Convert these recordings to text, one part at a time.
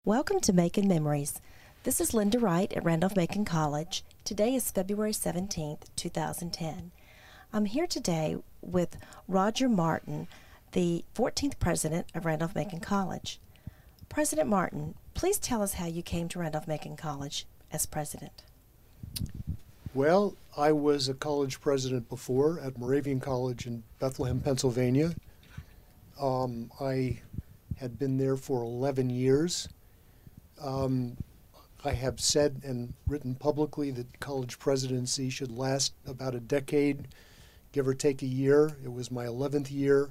Welcome to Macon Memories. This is Lynda Wright at Randolph-Macon College. Today is February 17th, 2010. I'm here today with Roger Martin, the 14th president of Randolph-Macon College. President Martin, please tell us how you came to Randolph-Macon College as president. Well, I was a college president before at Moravian College in Bethlehem, Pennsylvania. I had been there for 11 years. I have said and written publicly that college presidency should last about a decade, give or take a year. It was my 11th year.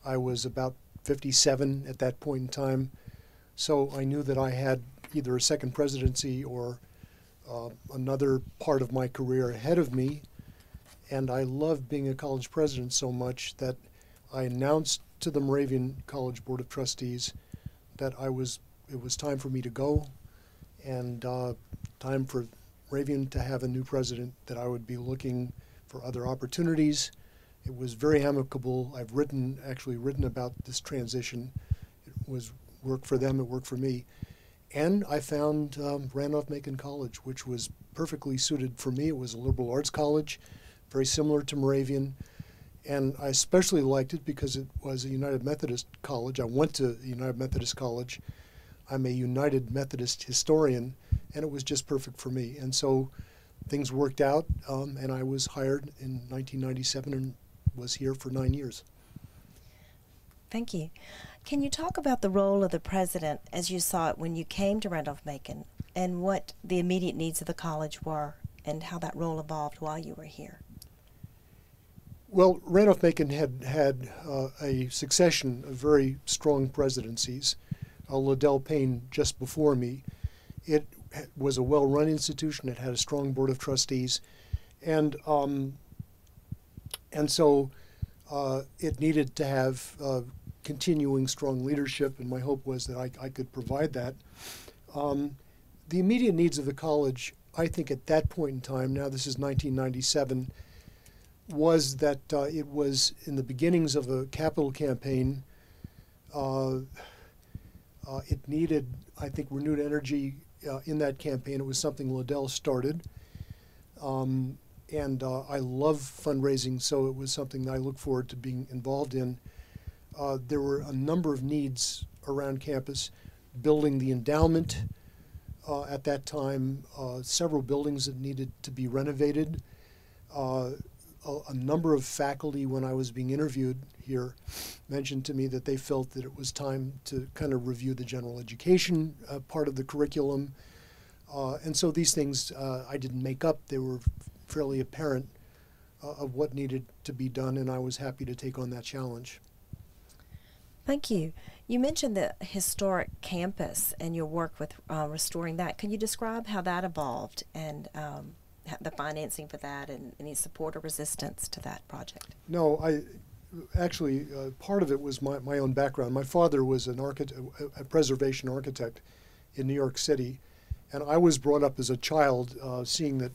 I was about 57 at that point in time. So I knew that I had either a second presidency or another part of my career ahead of me. And I loved being a college president so much that I announced to the Moravian College Board of Trustees that it was time for me to go, and time for Moravian to have a new president, that I would be looking for other opportunities. It was very amicable. I've actually written about this transition. It was work for them, it worked for me. And I found Randolph-Macon College, which was perfectly suited for me. It was a liberal arts college, very similar to Moravian. And I especially liked it because it was a United Methodist college. I went to United Methodist College. I'm a United Methodist historian, and it was just perfect for me. And so things worked out, and I was hired in 1997 and was here for 9 years. Thank you. Can you talk about the role of the president as you saw it when you came to Randolph-Macon, and what the immediate needs of the college were, and how that role evolved while you were here? Well, Randolph-Macon had a succession of very strong presidencies. Liddell Payne just before me. It was a well-run institution. It had a strong board of trustees, and so it needed to have continuing strong leadership. And my hope was that I could provide that. The immediate needs of the college, I think, at that point in time, now this is 1997, was that it was in the beginnings of a capital campaign. It needed, I think, renewed energy in that campaign. It was something Liddell started. And I love fundraising, so it was something that I look forward to being involved in. There were a number of needs around campus, building the endowment at that time, several buildings that needed to be renovated. A number of faculty, when I was being interviewed here, mentioned to me that they felt that it was time to kind of review the general education part of the curriculum. And so these things I didn't make up. They were fairly apparent of what needed to be done, and I was happy to take on that challenge. Thank you. You mentioned the historic campus and your work with restoring that. Can you describe how that evolved, and the financing for that, and any support or resistance to that project? No, actually, part of it was my own background. My father was an architect, a preservation architect in New York City, and I was brought up as a child seeing that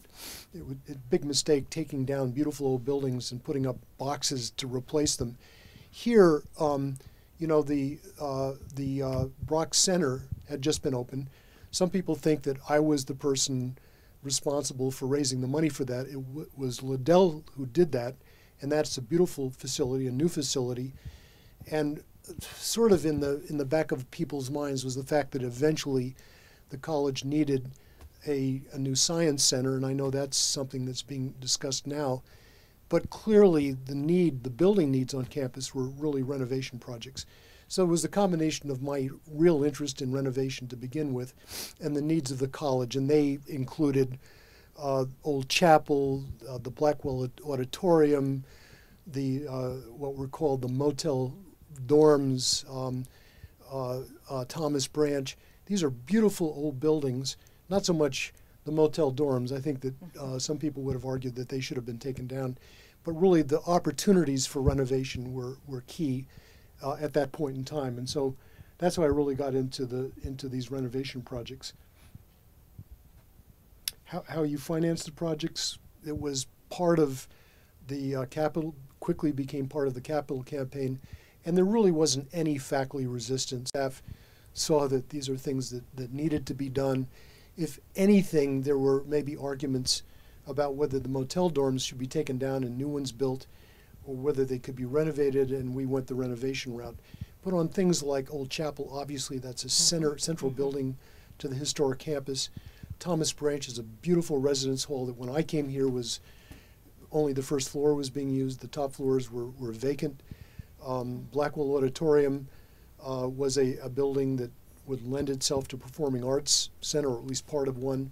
it was a big mistake taking down beautiful old buildings and putting up boxes to replace them. Here, you know, the Brock Center had just been opened. Some people think that I was the person responsible for raising the money for that. It was Liddell who did that, and that's a beautiful facility, a new facility. And sort of in the back of people's minds was the fact that eventually the college needed a new science center, and I know that's something that's being discussed now. But clearly the building needs on campus were really renovation projects. So it was the combination of my real interest in renovation to begin with and the needs of the college, and they included Old Chapel, the Blackwell Auditorium, the what were called the motel dorms, Thomas Branch. These are beautiful old buildings, not so much the motel dorms. I think that some people would have argued that they should have been taken down, but really the opportunities for renovation were key at that point in time, and so that's how I really got into these renovation projects. How you finance the projects? It was part of the capital. Quickly became part of the capital campaign, and there really wasn't any faculty resistance. Staff saw that these are things that needed to be done. If anything, there were maybe arguments about whether the motel dorms should be taken down and new ones built, or whether they could be renovated, and we went the renovation route. But on things like Old Chapel, obviously that's a central building to the historic campus. Thomas Branch is a beautiful residence hall that when I came here was only the first floor was being used. The top floors were vacant. Blackwell Auditorium was a building that would lend itself to performing arts center, or at least part of one.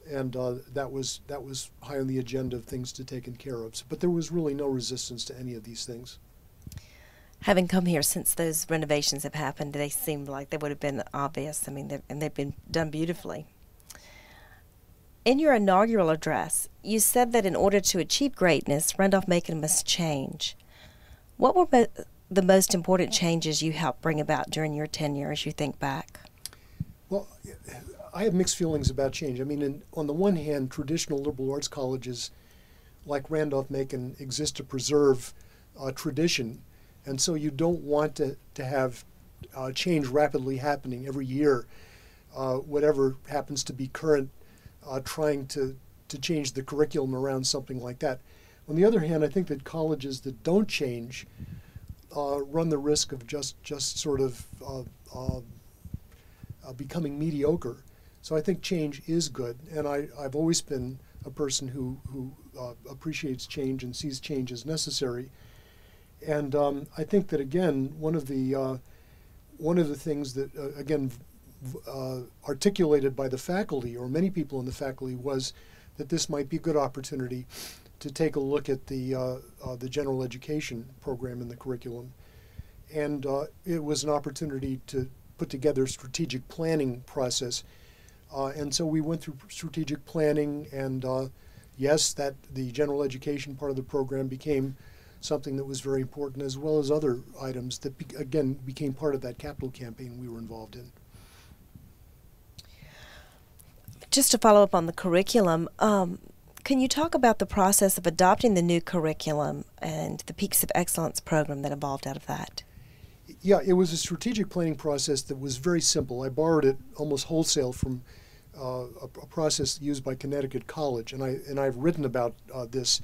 And that was high on the agenda of things to take care of. But there was really no resistance to any of these things. Having come here since those renovations have happened, they seemed like they would have been obvious. I mean, and they've been done beautifully. In your inaugural address, you said that in order to achieve greatness, Randolph-Macon must change. What were the most important changes you helped bring about during your tenure as you think back? Well, I have mixed feelings about change. I mean, on the one hand, traditional liberal arts colleges like Randolph-Macon exist to preserve tradition, and so you don't want to have change rapidly happening every year, whatever happens to be current, trying to change the curriculum around something like that. On the other hand, I think that colleges that don't change run the risk of just sort of becoming mediocre. So I think change is good, and I've always been a person who appreciates change and sees change as necessary. And I think that again, one of the things that again articulated by the faculty, or many people in the faculty, was that this might be a good opportunity to take a look at the general education program in the curriculum. And it was an opportunity to put together a strategic planning process. And so we went through strategic planning, and yes, that the general education part of the program became something that was very important, as well as other items that, again, became part of that capital campaign we were involved in. Just to follow up on the curriculum, can you talk about the process of adopting the new curriculum and the Peaks of Excellence program that evolved out of that? Yeah, it was a strategic planning process that was very simple. I borrowed it almost wholesale from a process used by Connecticut College, and I've written about this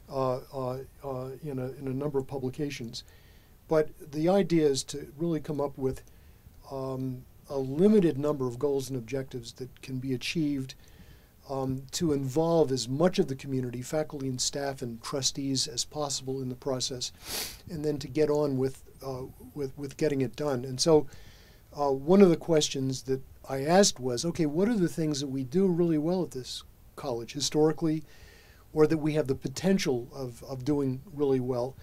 in a number of publications. But the idea is to really come up with a limited number of goals and objectives that can be achieved to involve as much of the community, faculty and staff and trustees, as possible in the process, and then to get on with getting it done. And so one of the questions that I asked was, okay, what are the things that we do really well at this college historically, or that we have the potential of doing really well?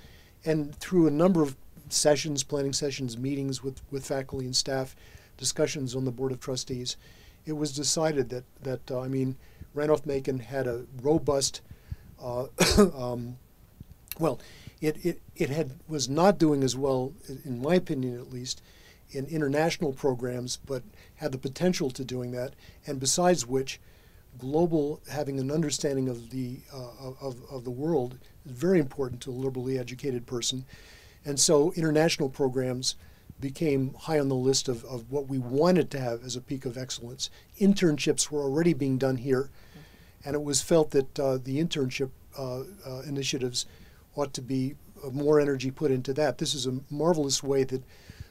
And through a number of sessions, planning sessions, meetings with faculty and staff, discussions on the Board of Trustees, it was decided that I mean, Randolph-Macon had a robust, well, it was not doing as well, in my opinion at least, in international programs, but had the potential to doing that. And besides which, having an understanding of the world is very important to a liberally educated person. And so international programs became high on the list of what we wanted to have as a peak of excellence. Internships were already being done here, and it was felt that the internship initiatives ought to be more energy put into that. This is a marvelous way that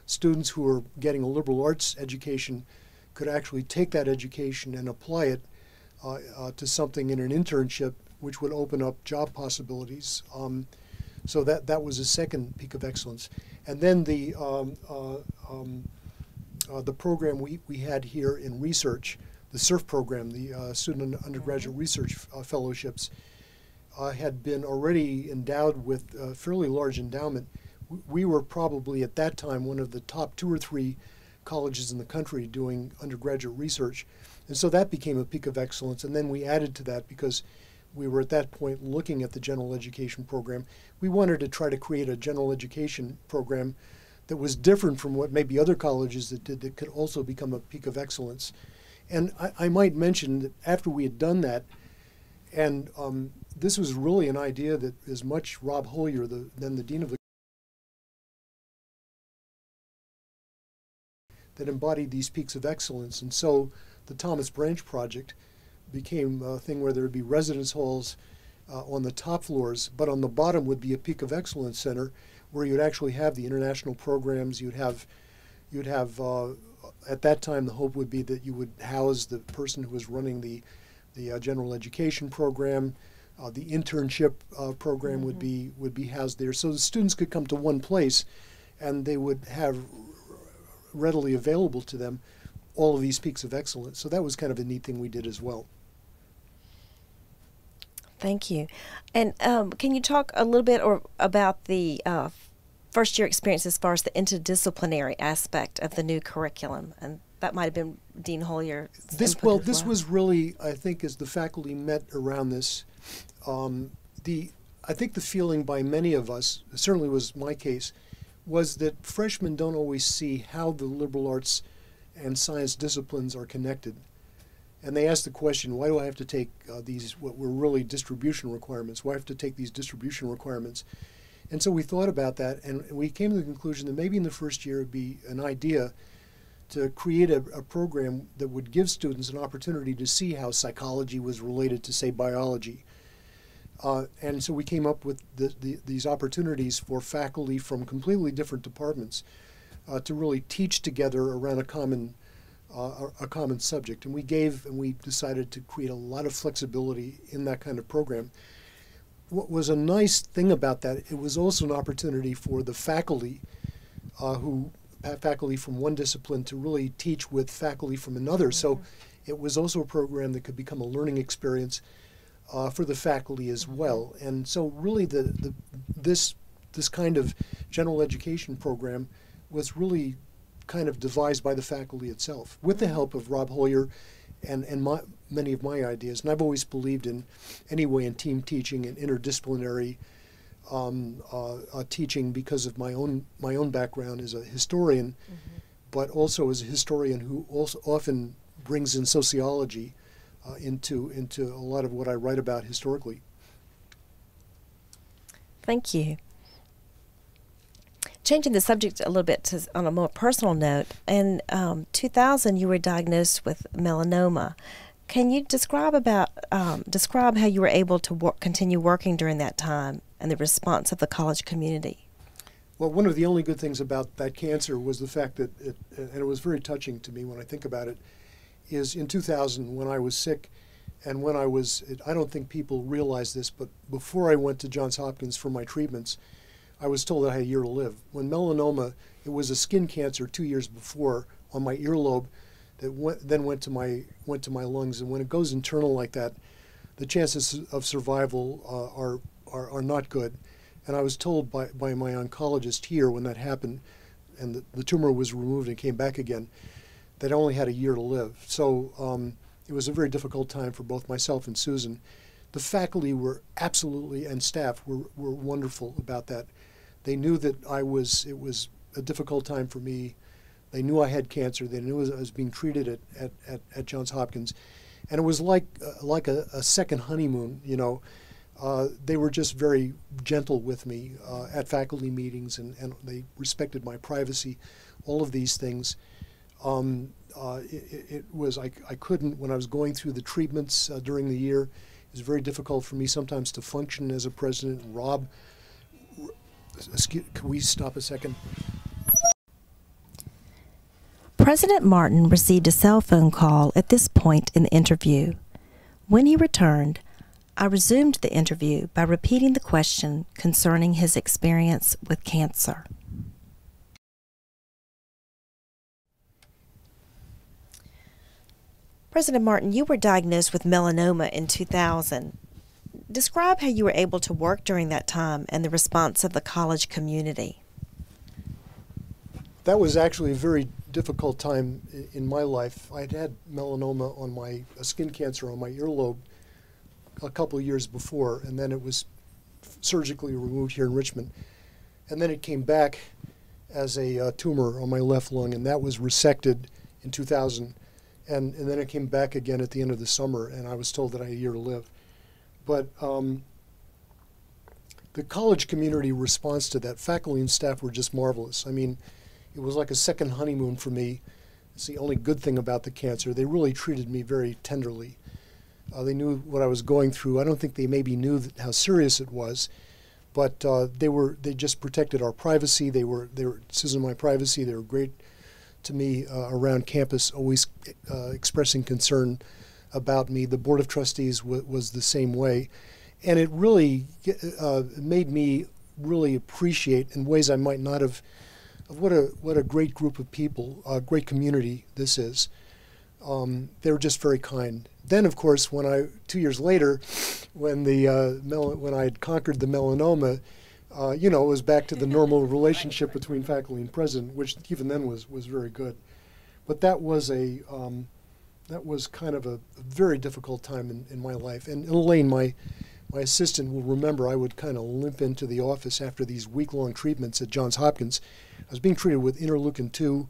students who are getting a liberal arts education could actually take that education and apply it to something in an internship, which would open up job possibilities. So that was a second peak of excellence. And then the program we had here in research, the SURF program, the Student Undergraduate Research Fellowships, had been already endowed with a fairly large endowment. We were probably at that time one of the top 2 or 3 colleges in the country doing undergraduate research. And so that became a peak of excellence. And then we added to that because we were at that point looking at the general education program. We wanted to try to create a general education program that was different from what maybe other colleges that did, that could also become a peak of excellence. And I might mention that after we had done that, and this was really an idea that is much Rob Holyer, than the dean of the that embodied these peaks of excellence. And so the Thomas Branch Project became a thing where there would be residence halls on the top floors, but on the bottom would be a peak of excellence center where you'd actually have the international programs. You'd have at that time, the hope would be that you would house the person who was running the general education program. The internship program would be housed there. So the students could come to one place and they would have readily available to them all of these peaks of excellence. So that was kind of a neat thing we did as well. Thank you. And can you talk a little bit about the first year experience as far as the interdisciplinary aspect of the new curriculum? And that might have been Dean Holyer's input as this was really, I think, as the faculty met around this, I think the feeling by many of us, certainly was my case, was that freshmen don't always see how the liberal arts and science disciplines are connected. And they asked the question, why do I have to take these, what were really distribution requirements? Why have to take these distribution requirements? And so we thought about that, and we came to the conclusion that maybe in the first year it would be an idea to create a program that would give students an opportunity to see how psychology was related to, say, biology. And so we came up with these opportunities for faculty from completely different departments to really teach together around a common subject. And we decided to create a lot of flexibility in that kind of program. What was a nice thing about that, it was also an opportunity for the faculty faculty from one discipline to really teach with faculty from another. So it was also a program that could become a learning experience for the faculty as well. And so really this kind of general education program was really kind of devised by the faculty itself with the help of Rob Holyer and many of my ideas. And I've always believed in team teaching and interdisciplinary teaching because of my own background as a historian, but also as a historian who also often brings in sociology into a lot of what I write about historically. Thank you. Changing the subject a little bit on a more personal note, in 2000 you were diagnosed with melanoma. Can you describe how you were able to continue working during that time and the response of the college community? Well, one of the only good things about that cancer was the fact that and it was very touching to me when I think about it, is in 2000 when I was sick and when I don't think people realize this, but before I went to Johns Hopkins for my treatments, I was told that I had a year to live. When melanoma, it was a skin cancer 2 years before on my earlobe that then went to my lungs. And when it goes internal like that, the chances of survival are not good. And I was told by my oncologist here when that happened, and the tumor was removed and came back again, that I only had a year to live. So it was a very difficult time for both myself and Susan. The faculty were absolutely, and staff were wonderful about that. They knew that it was a difficult time for me. They knew I had cancer. They knew I was being treated at Johns Hopkins. And it was like a second honeymoon, you know. They were just very gentle with me at faculty meetings, and they respected my privacy, all of these things. It was, I couldn't, when I was going through the treatments during the year, it was very difficult for me sometimes to function as a president. Rob, can we stop a second? President Martin received a cell phone call at this point in the interview. When he returned, I resumed the interview by repeating the question concerning his experience with cancer. President Martin, you were diagnosed with melanoma in 2000. Describe how you were able to work during that time and the response of the college community. That was actually a very difficult time in my life. I'd had melanoma on skin cancer on my earlobe a couple of years before, and then it was surgically removed here in Richmond. And then it came back as a tumor on my left lung, and that was resected in 2000. And then it came back again at the end of the summer, and I was told that I had a year to live. But the college community response to that, faculty and staff were just marvelous. I mean, it was like a second honeymoon for me. It's the only good thing about the cancer. They really treated me very tenderly. They knew what I was going through. I don't think they maybe knew how serious it was, but they just protected our privacy. They were Susan, my privacy. They were great to me around campus, always expressing concern about me. The Board of Trustees was the same way, and it really made me really appreciate in ways I might not have of what a great group of people, a great community this is. They were just very kind. Then, of course, 2 years later, when when I had conquered the melanoma, it was back to the normal relationship between faculty and president, which even then was very good. But that was kind of a very difficult time in my life. And Elaine, my assistant, will remember I would kind of limp into the office after these week-long treatments at Johns Hopkins. I was being treated with interleukin-2,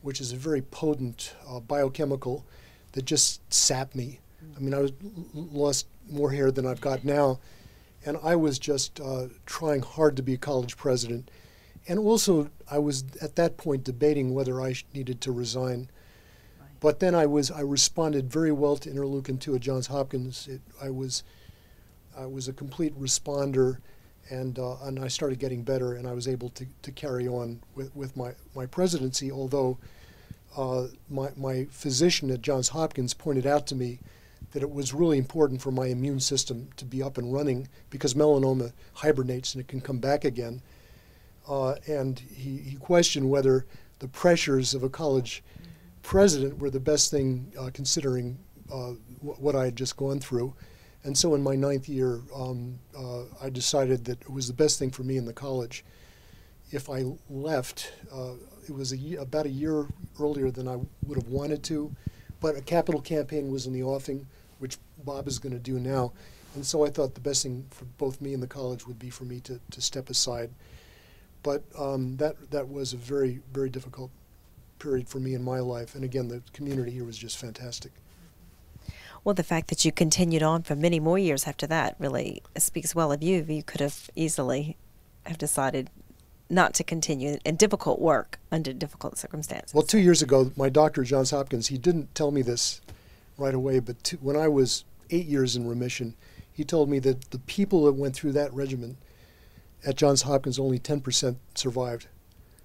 which is a very potent biochemical that just sapped me. I mean, I lost more hair than I've got now, and I was just trying hard to be a college president. And also, I was at that point debating whether I needed to resign. Right. But then I responded very well to interleukin-2 at Johns Hopkins. I was a complete responder, and I started getting better, and I was able to carry on with my presidency, although my physician at Johns Hopkins pointed out to me that it was really important for my immune system to be up and running because melanoma hibernates and it can come back again. And he questioned whether the pressures of a college president were the best thing considering what I had just gone through. And so in my 9th year, I decided that it was the best thing for me in the college. If I left, it was about a year earlier than I would have wanted to, but a capital campaign was in the offing, which Bob is going to do now. And so I thought the best thing for both me and the college would be for me to step aside. But that was a very, very difficult period for me in my life. And again, the community here was just fantastic. Well, the fact that you continued on for many more years after that really speaks well of you. You could have easily have decided not to continue in difficult work under difficult circumstances. Well, 2 years ago, my doctor at Johns Hopkins, he didn't tell me this right away, but when I was 8 years in remission, he told me that the people that went through that regimen at Johns Hopkins, only 10% survived.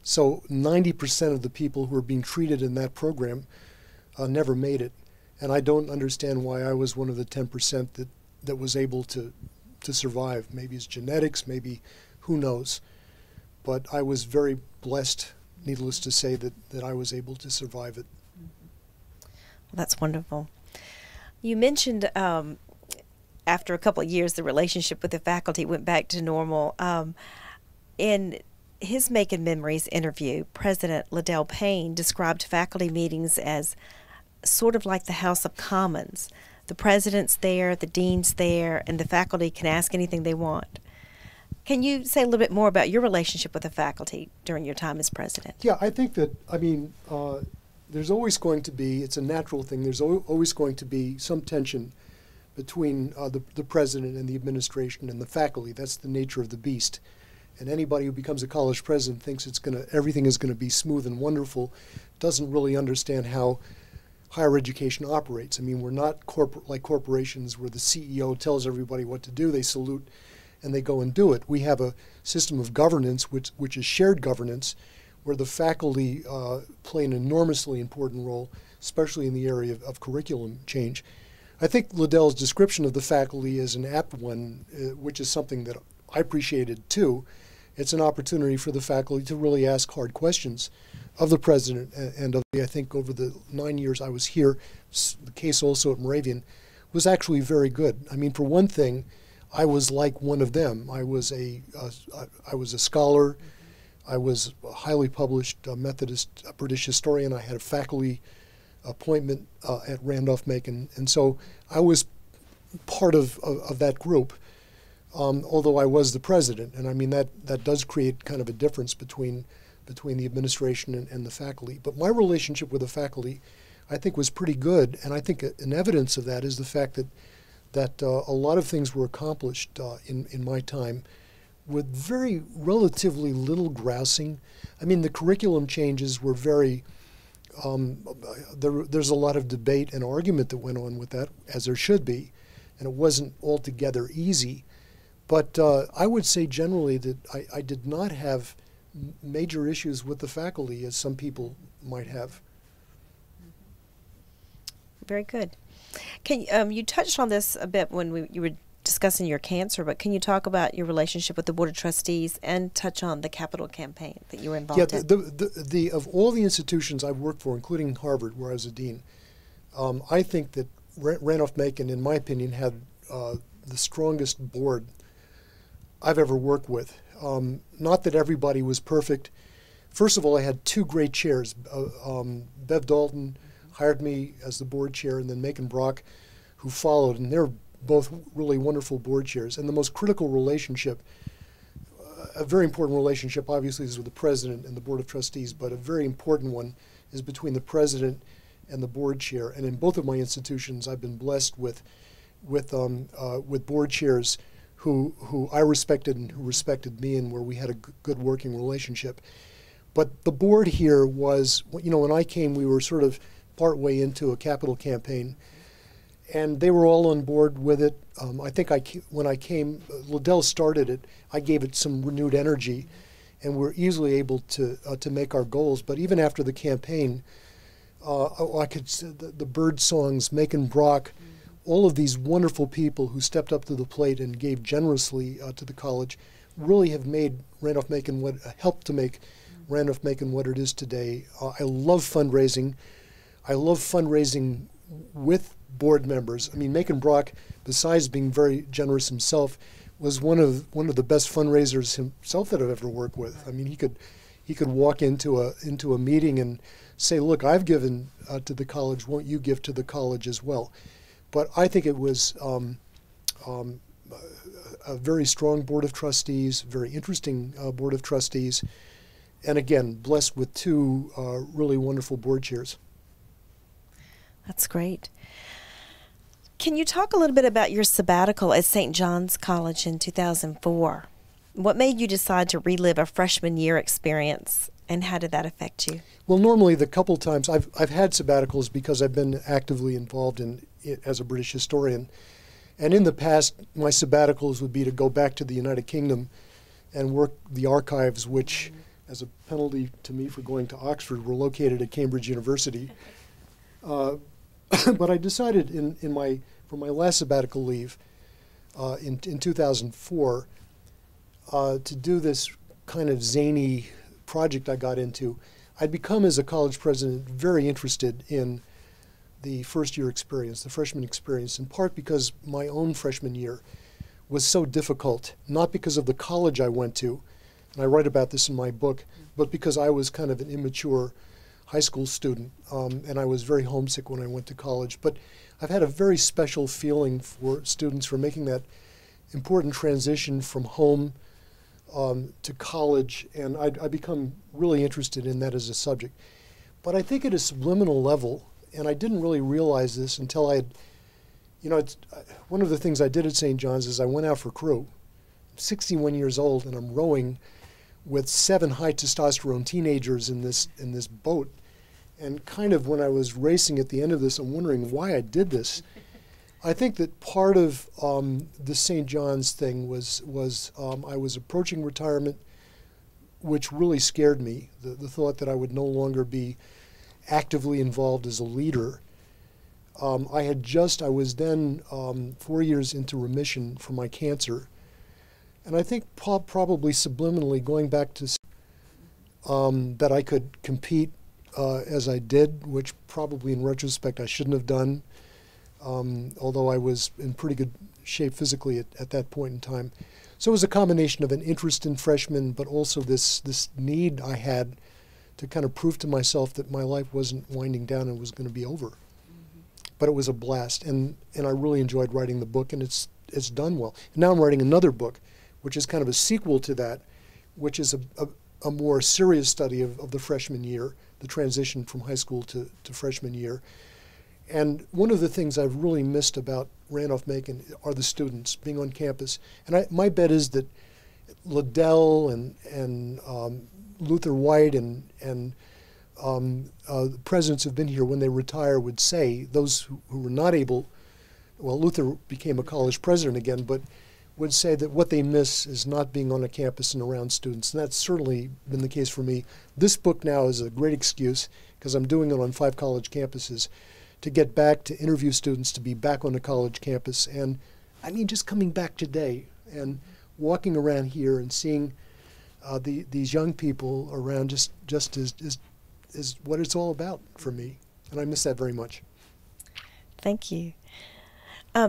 So 90% of the people who were being treated in that program never made it. And I don't understand why I was one of the 10% that was able to survive. Maybe it's genetics, maybe who knows. But I was very blessed, needless to say, that I was able to survive it. Well, that's wonderful. You mentioned after a couple of years, the relationship with the faculty went back to normal. In his Macon Memories interview, President Liddell Payne described faculty meetings as sort of like the House of Commons. The president's there, the dean's there, and the faculty can ask anything they want. Can you say a little bit more about your relationship with the faculty during your time as president? Yeah, I think that, there's always going to be, it's a natural thing, there's always going to be some tension between the president and the administration and the faculty. That's the nature of the beast. And anybody who becomes a college president thinks everything is going to be smooth and wonderful, doesn't really understand how higher education operates. I mean, we're not like corporations where the CEO tells everybody what to do, they salute, and they go and do it. We have a system of governance, which is shared governance, where the faculty play an enormously important role, especially in the area of curriculum change. I think Liddell's description of the faculty is an apt one, which is something that I appreciated too. It's an opportunity for the faculty to really ask hard questions of the president and of me. I think over the 9 years I was here, the case also at Moravian was actually very good. I mean, for one thing, I was like one of them. I was a scholar. I was a highly published Methodist British historian. I had a faculty appointment at Randolph-Macon, and so I was part of that group, although I was the president. And I mean, that does create kind of a difference between the administration and the faculty. But my relationship with the faculty, I think, was pretty good, and I think an evidence of that is the fact that a lot of things were accomplished in my time with relatively little grousing. I mean, the curriculum changes were very there's a lot of debate and argument that went on with that, as there should be, and it wasn't altogether easy. But I would say generally that I did not have major issues with the faculty, as some people might have. Very good. Can you touched on this a bit when you were discussing your cancer, but can you talk about your relationship with the Board of Trustees and touch on the capital campaign that you were involved in? The of all the institutions I've worked for, including Harvard, where I was a dean, I think that Randolph-Macon, in my opinion, had the strongest board I've ever worked with. Not that everybody was perfect. First of all, I had two great chairs. Bev Dalton hired me as the board chair, and then Macon Brock, who followed, and they're both really wonderful board chairs. And the most critical relationship, a very important relationship, obviously, is with the president and the Board of Trustees, but a very important one is between the president and the board chair. And in both of my institutions, I've been blessed with board chairs who I respected and who respected me, and where we had a good working relationship. But the board here was, you know, when I came, we were sort of partway into a capital campaign, and they were all on board with it. I think when I came, Liddell started it. I gave it some renewed energy, and we were easily able to make our goals. But even after the campaign, I could see the bird songs, Macon Brock, all of these wonderful people who stepped up to the plate and gave generously to the college, really have made Randolph-Macon helped to make Randolph-Macon what it is today. I love fundraising. I love fundraising with board members. I mean, Macon Brock, besides being very generous himself, was one of the best fundraisers himself that I've ever worked with. I mean, he could walk into a meeting and say, "Look, I've given to the college. Won't you give to the college as well?" But I think it was a very strong board of trustees, very interesting board of trustees, and again, blessed with two really wonderful board chairs. That's great. Can you talk a little bit about your sabbatical at St. John's College in 2004? What made you decide to relive a freshman year experience, and how did that affect you? Well, normally the couple times I've had sabbaticals because I've been actively involved in it as a British historian. And in the past, my sabbaticals would be to go back to the United Kingdom and work the archives, which, as a penalty to me for going to Oxford, were located at Cambridge University. But I decided for my last sabbatical leave in 2004 to do this kind of zany project I got into. I'd become, as a college president, very interested in the first year experience, the freshman experience, in part because my own freshman year was so difficult, not because of the college I went to, and I write about this in my book, but because I was kind of an immature high school student, and I was very homesick when I went to college. But I've had a very special feeling for students for making that important transition from home to college, and I become really interested in that as a subject. But I think at a subliminal level, and I didn't really realize this until I had, you know, one of the things I did at St. John's is I went out for crew. I'm 61 years old, and I'm rowing with 7 high testosterone teenagers in this boat. And kind of when I was racing at the end of this, I'm wondering why I did this. I think that part of the St. John's thing was I was approaching retirement, which really scared me, the thought that I would no longer be actively involved as a leader. I was then 4 years into remission from my cancer. And I think probably subliminally going back to that I could compete as I did, which probably in retrospect I shouldn't have done, although I was in pretty good shape physically at that point in time. So it was a combination of an interest in freshmen, but also this need I had to kind of prove to myself that my life wasn't winding down and was going to be over. But it was a blast, and I really enjoyed writing the book, and it's done well. And now I'm writing another book, which is kind of a sequel to that, which is a more serious study of the freshman year, the transition from high school to freshman year. And one of the things I've really missed about Randolph-Macon are the students being on campus. And my bet is that Liddell and Luther White and presidents who've been here, when they retire, would say, those who were not able, well, Luther became a college president again, but would say that what they miss is not being on a campus and around students. And that's certainly been the case for me. This book now is a great excuse, because I'm doing it on 5 college campuses, to get back to interview students, to be back on a college campus. And I mean, just coming back today and walking around here and seeing these young people around just is what it's all about for me. And I miss that very much. Thank you.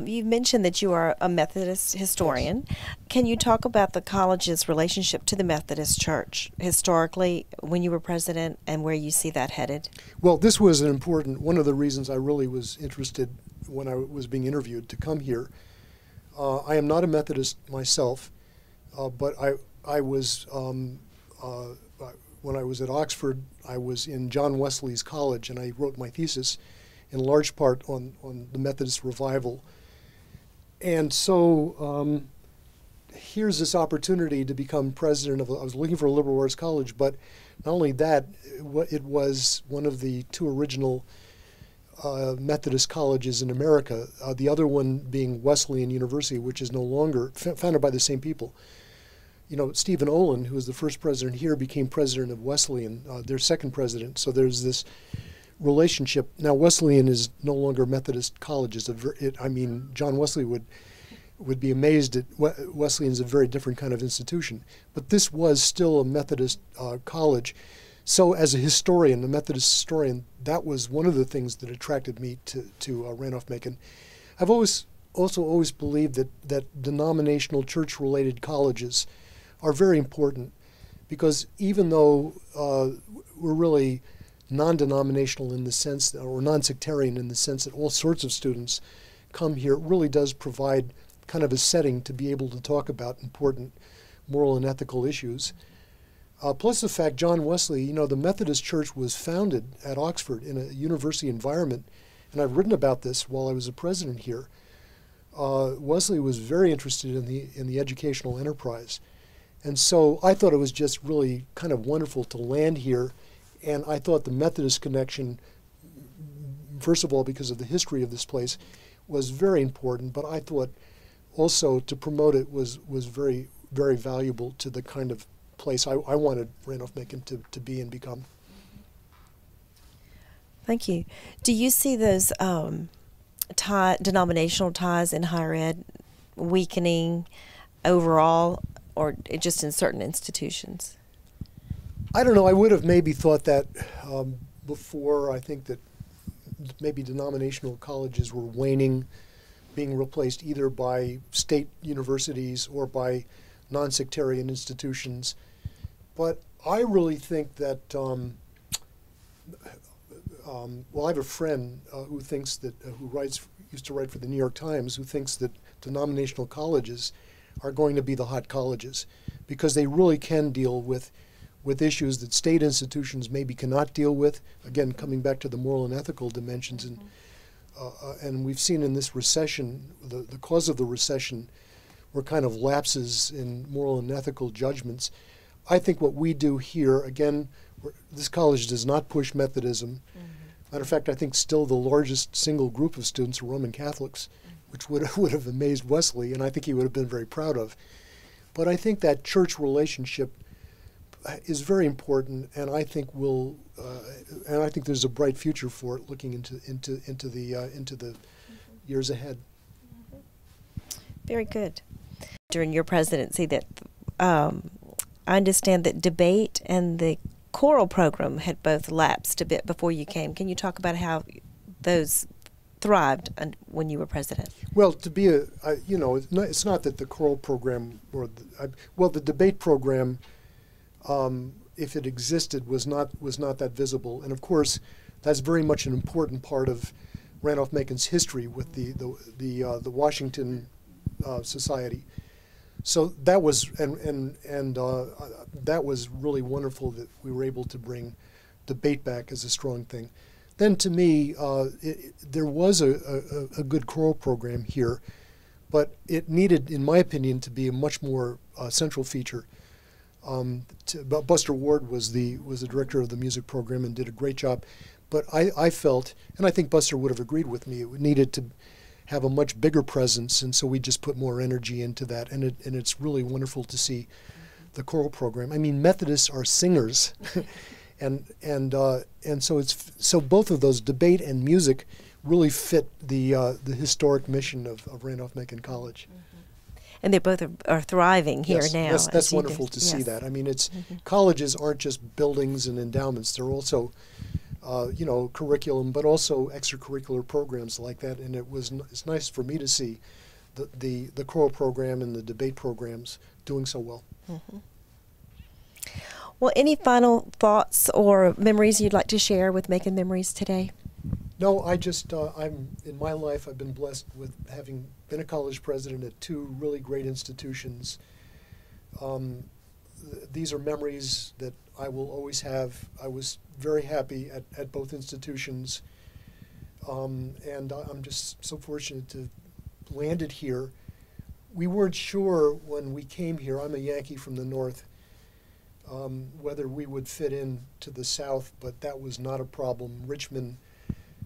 You mentioned that you are a Methodist historian. Yes. Can you talk about the college's relationship to the Methodist Church historically when you were president and where you see that headed? Well, this was an important, one of the reasons I really was interested when I was being interviewed to come here. I am not a Methodist myself, but I was, when I was at Oxford, I was in John Wesley's college, and I wrote my thesis in large part on the Methodist revival. And so here's this opportunity to become president of, I was looking for a liberal arts college, but not only that, it was one of the 2 original Methodist colleges in America, the other one being Wesleyan University, which is no longer, founded by the same people. You know, Stephen Olin, who was the first president here, became president of Wesleyan, their second president. So there's this relationship. Now, Wesleyan is no longer Methodist college. I mean, John Wesley would be amazed at Wesleyan is a very different kind of institution. But this was still a Methodist college. So as a historian, a Methodist historian, that was one of the things that attracted me to Randolph-Macon. I've also always believed that denominational church-related colleges are very important, because even though we're really non-denominational in the sense, or non-sectarian in the sense that all sorts of students come here, it really does provide kind of a setting to be able to talk about important moral and ethical issues. Plus the fact, John Wesley, you know, the Methodist Church was founded at Oxford in a university environment, and I've written about this while I was a president here. Wesley was very interested in the educational enterprise. And so I thought it was just really kind of wonderful to land here. And I thought the Methodist connection, first of all, because of the history of this place, was very important. But I thought also to promote it was very, very valuable to the kind of place I wanted Randolph-Macon to be and become. Thank you. Do you see those denominational ties in higher ed weakening overall, or just in certain institutions? I don't know. I would have maybe thought that before. I think that maybe denominational colleges were waning, being replaced either by state universities or by non-sectarian institutions. But I really think that, well, I have a friend who thinks that, used to write for the New York Times, who thinks that denominational colleges are going to be the hot colleges, because they really can deal with issues that state institutions maybe cannot deal with. Again, coming back to the moral and ethical dimensions. And we've seen in this recession, the cause of the recession were kind of lapses in moral and ethical judgments. I think what we do here, again, this college does not push Methodism. Matter of fact, I think still the largest single group of students are Roman Catholics, which would have amazed Wesley, and I think he would have been very proud of. But I think that church relationship is very important, and I think there's a bright future for it, looking into the years ahead. Very good. During your presidency, that I understand that debate and the choral program had both lapsed a bit before you came. Can you talk about how those thrived when you were president? Well, to be it's not that the choral program or the debate program, if it existed, was not that visible. And of course, that's very much an important part of Randolph-Macon's history with the Washington Society. So that was that was really wonderful that we were able to bring debate back as a strong thing. Then to me, there was a good choral program here, but it needed, in my opinion, to be a much more central feature. But Buster Ward was the director of the music program and did a great job. But I felt, and I think Buster would have agreed with me, it needed to have a much bigger presence, and so we just put more energy into that. And it's really wonderful to see the choral program. I mean, Methodists are singers, and so both of those, debate and music, really fit the historic mission of Randolph-Macon College. And they both are thriving here Yes, now. that's wonderful to see that. I mean, it's colleges aren't just buildings and endowments; they're also curriculum, but also extracurricular programs like that. And it's nice for me to see the choral program and the debate programs doing so well. Well, any final thoughts or memories you'd like to share with Macon Memories today? No, I just, in my life, I've been blessed with having been a college president at two really great institutions. These are memories that I will always have. I was very happy at both institutions, and I'm just so fortunate to have landed here. We weren't sure when we came here, I'm a Yankee from the north, whether we would fit in to the south, but that was not a problem. Richmond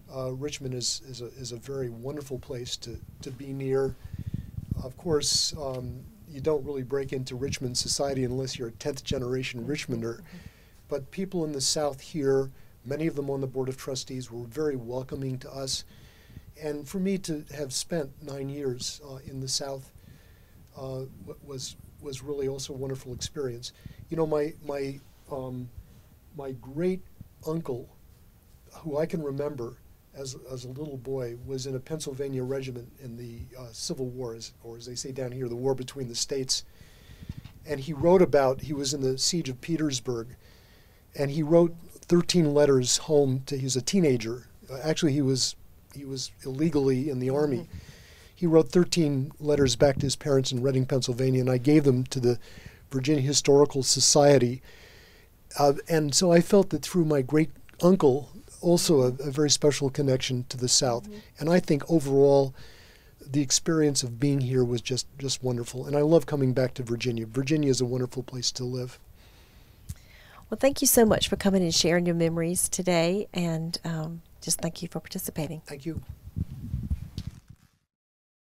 is a very wonderful place to be near. Of course, you don't really break into Richmond society unless you're a 10th generation Richmonder. But people in the South here, many of them on the Board of Trustees, were very welcoming to us. And for me to have spent 9 years in the South was really also a wonderful experience. You know, my great uncle, who I can remember as a little boy, was in a Pennsylvania regiment in the Civil War, or as they say down here, the war between the states. And he was in the siege of Petersburg, and he wrote 13 letters home he was a teenager. Actually, he was illegally in the army. He wrote 13 letters back to his parents in Reading, Pennsylvania, and I gave them to the Virginia Historical Society. And so I felt that through my great uncle, also a very special connection to the South. And I think overall, the experience of being here was just wonderful. And I love coming back to Virginia. Virginia is a wonderful place to live. Well, thank you so much for coming and sharing your memories today, and just thank you for participating. Thank you.